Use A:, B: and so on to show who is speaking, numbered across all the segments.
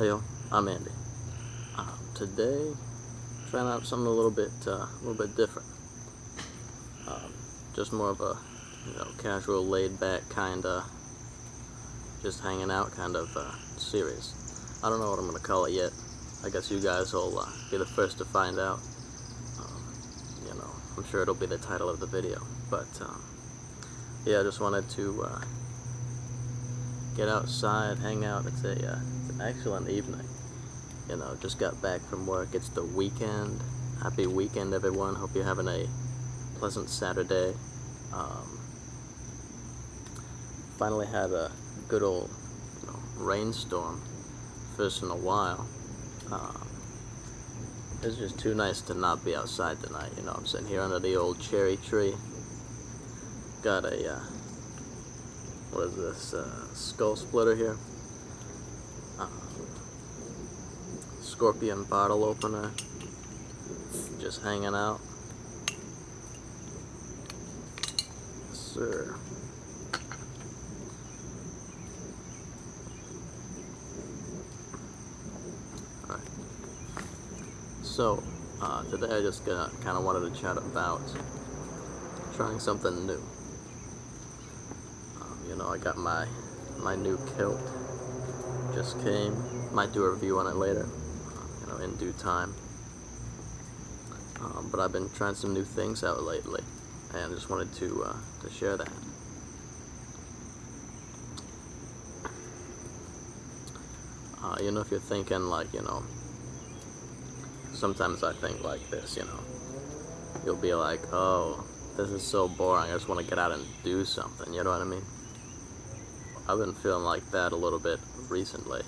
A: Hey yo, I'm Andy. Today, trying out something a little bit different. Just more of a, casual, laid-back kind of, just hanging out kind of series. I don't know what I'm gonna call it yet. I guess you guys will be the first to find out. I'm sure it'll be the title of the video. But yeah, I just wanted to get outside, hang out. It's an excellent evening. Just got back from work. It's the weekend. Happy weekend, everyone. Hope you're having a pleasant Saturday. Finally had a good old rainstorm, first in a while. It's just too nice to not be outside tonight. I'm sitting here under the old cherry tree. Got a what is this? Skull splitter here. Scorpion bottle opener. Just hanging out. Yes, sir. Alright. So, today I just kind of wanted to chat about trying something new. I got my new kilt. Just came. Might do a review on it later, in due time. But I've been trying some new things out lately, and just wanted to share that. If you're thinking sometimes I think like this, you'll be like, oh, this is so boring, I just want to get out and do something, you know what I mean? I've been feeling like that a little bit recently,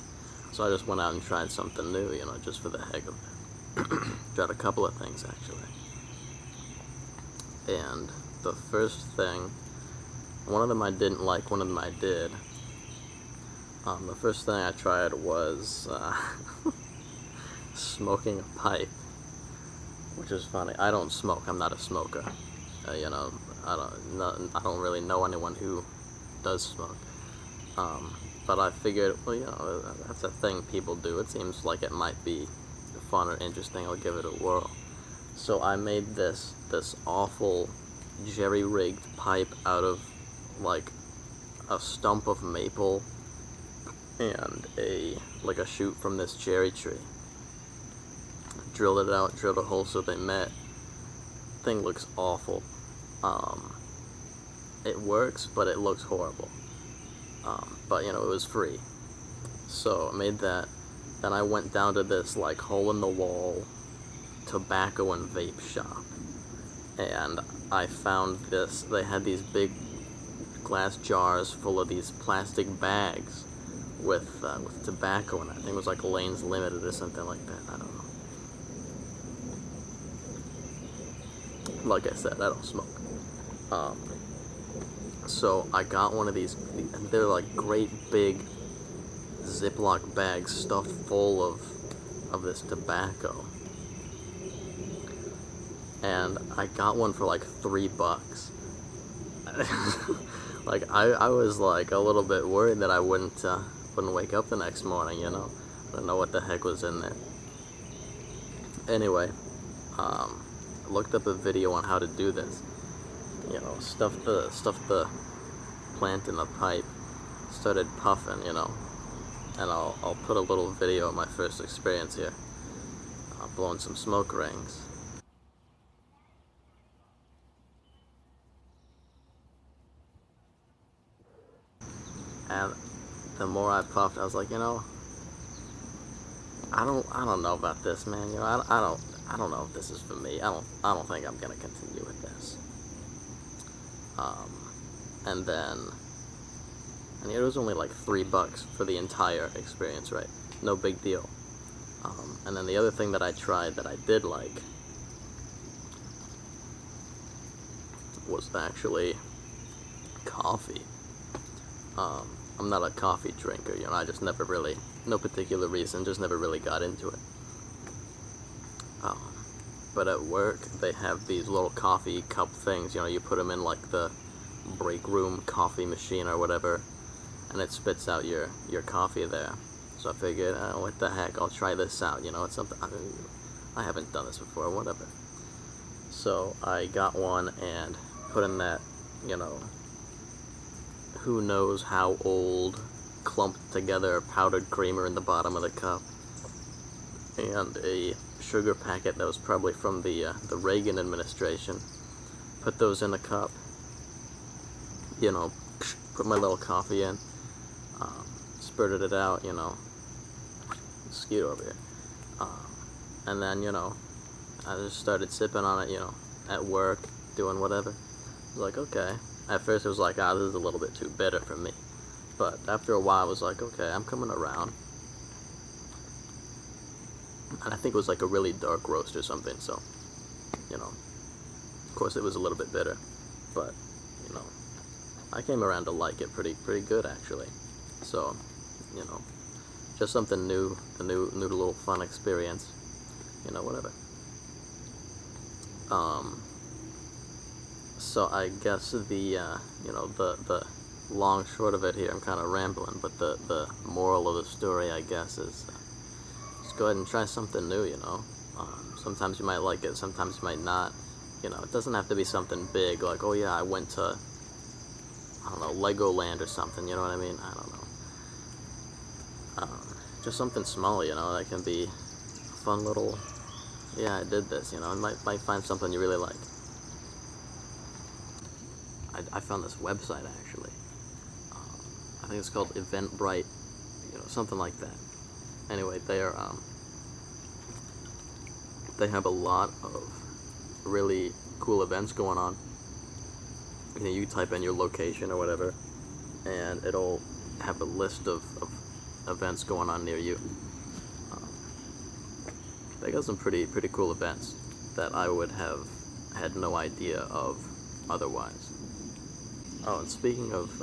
A: so I just went out and tried something new, just for the heck of it. Tried a couple of things, actually. And the first thing, one of them I didn't like, one of them I did. The first thing I tried was smoking a pipe, which is funny. I don't smoke. I'm not a smoker. I don't really know anyone who does smoke. But I figured, well, that's a thing people do. It seems like it might be fun or interesting. I'll give it a whirl. So I made this awful jerry-rigged pipe out of a stump of maple and a shoot from this cherry tree. Drilled it out, drilled a hole so they met. Thing looks awful. It works, but it looks horrible. But it was free. So I made that. Then I went down to this hole-in-the-wall tobacco and vape shop, and I found this. They had these big glass jars full of these plastic bags with tobacco in it. I think it was Lane's Limited or something like that. I don't know. Like I said, I don't smoke. So I got one of these. They're great big Ziploc bags stuffed full of this tobacco. And I got one for $3. I was a little bit worried that I wouldn't wake up the next morning, I don't know what the heck was in there. Anyway, I looked up a video on how to do this. Stuff the plant in the pipe, started puffing, and I'll put a little video of my first experience here, blowing some smoke rings. And the more I puffed, I was like, I don't know about this, man. I don't know if this is for me. I don't think I'm gonna continue with this. And it was only $3 for the entire experience, right? No big deal. And then the other thing that I tried that I did like was actually coffee. I'm not a coffee drinker, I just never really, no particular reason, just never really got into it. But at work, they have these little coffee cup things, you put them in the break room coffee machine or whatever, and it spits out your coffee there. So I figured, what the heck, I'll try this out, you know, it's something, I haven't done this before, whatever. So I got one and put in that, you know, who knows how old, clumped together powdered creamer in the bottom of the cup, and a sugar packet that was probably from the Reagan administration. Put those in a cup, you know, put my little coffee in, spurted it out, you know, mosquito over here, and then, you know, I just started sipping on it, you know, at work, doing whatever. I was like, okay. At first it was like, this is a little bit too bitter for me. But after a while I was like, okay, I'm coming around. And I think it was like a really dark roast or something, so, you know, of course it was a little bit bitter. But, you know, I came around to like it pretty good, actually. So, you know, just something new, a new little fun experience, you know, whatever. So I guess the, you know, the long short of it here, I'm kind of rambling, but the moral of the story, I guess, is just go ahead and try something new, you know. Sometimes you might like it, sometimes you might not. You know, it doesn't have to be something big, like, oh yeah, I went to, I don't know, Legoland or something, you know what I mean? I don't know. Just something small, you know, that can be a fun little, yeah, I did this, you know, you might find something you really like. I found this website, actually. I think it's called Eventbrite, you know, something like that. Anyway, they have a lot of really cool events going on. You know, you type in your location or whatever, and it'll have a list of events going on near you. They got some pretty cool events that I would have had no idea of otherwise. Oh, and speaking of,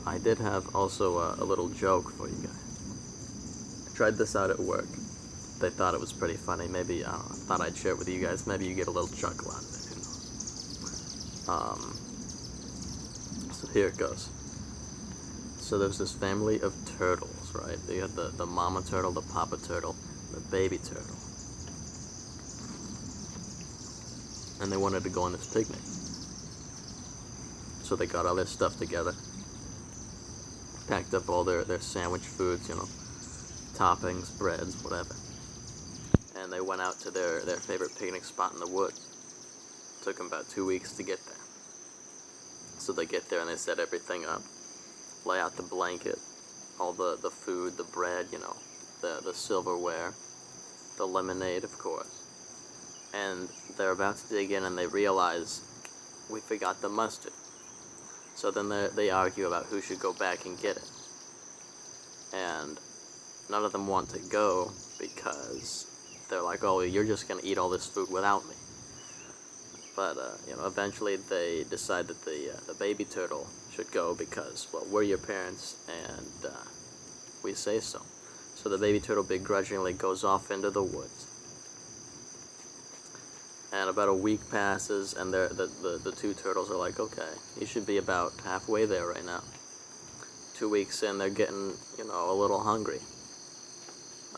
A: I did have also a little joke for you guys. I tried this out at work. They thought it was pretty funny. Maybe, I don't know, I thought I'd share it with you guys. Maybe you get a little chuckle out of it, who knows. So here it goes. So there's this family of turtles, right? They had the mama turtle, the papa turtle, the baby turtle. And they wanted to go on this picnic. So they got all their stuff together, packed up all their sandwich foods, you know, toppings, breads, whatever. And they went out to their favorite picnic spot in the woods. Took them about 2 weeks to get there. So they get there and they set everything up, lay out the blanket, all the food, the bread, you know, the silverware, the lemonade, of course. And they're about to dig in and they realize, we forgot the mustard. So then they argue about who should go back and get it. And none of them want to go because they're like, oh, you're just going to eat all this food without me. But, you know, eventually they decide that the baby turtle should go because, well, we're your parents and we say so. So the baby turtle begrudgingly goes off into the woods. And about a week passes, and the two turtles are like, okay, you should be about halfway there right now. 2 weeks in, they're getting, you know, a little hungry.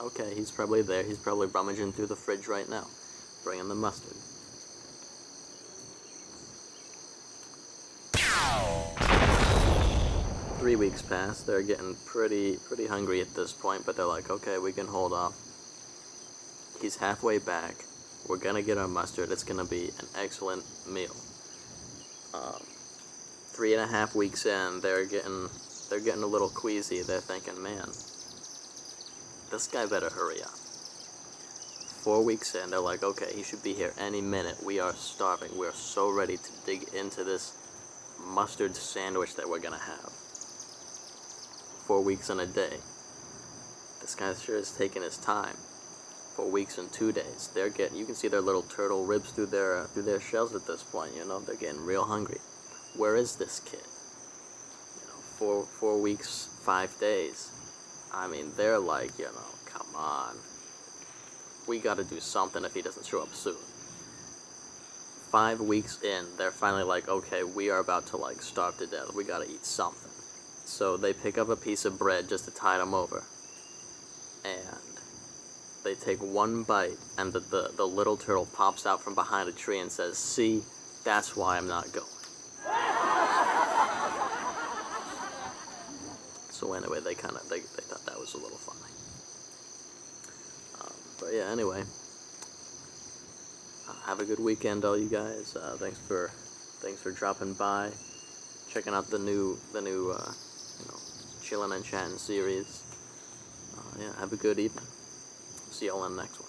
A: Okay, he's probably there. He's probably rummaging through the fridge right now, bringing the mustard. Three weeks pass. They're getting pretty hungry at this point, but they're like, okay, we can hold off. He's halfway back. We're gonna get our mustard. It's gonna be an excellent meal. 3.5 weeks in, they're getting a little queasy. They're thinking, man, this guy better hurry up. 4 weeks in, they're like, okay, he should be here any minute. We are starving. We're so ready to dig into this mustard sandwich that we're gonna have. 4 weeks and a day. This guy sure is taking his time. 4 weeks and 2 days. They're getting, you can see their little turtle ribs through their shells at this point, you know, they're getting real hungry. Where is this kid? You know, 4 weeks, 5 days. I mean, they're like, you know, come on. We gotta do something if he doesn't show up soon. 5 weeks in, they're finally like, okay, we are about to, like, starve to death. We gotta eat something. So they pick up a piece of bread just to tide them over. And they take one bite, and the little turtle pops out from behind a tree and says, "See, that's why I'm not going." So anyway, they thought that was a little funny. But yeah, anyway, have a good weekend, all you guys. Thanks for dropping by, checking out the new chilling and chatting series. Yeah, have a good evening. See y'all in the next one.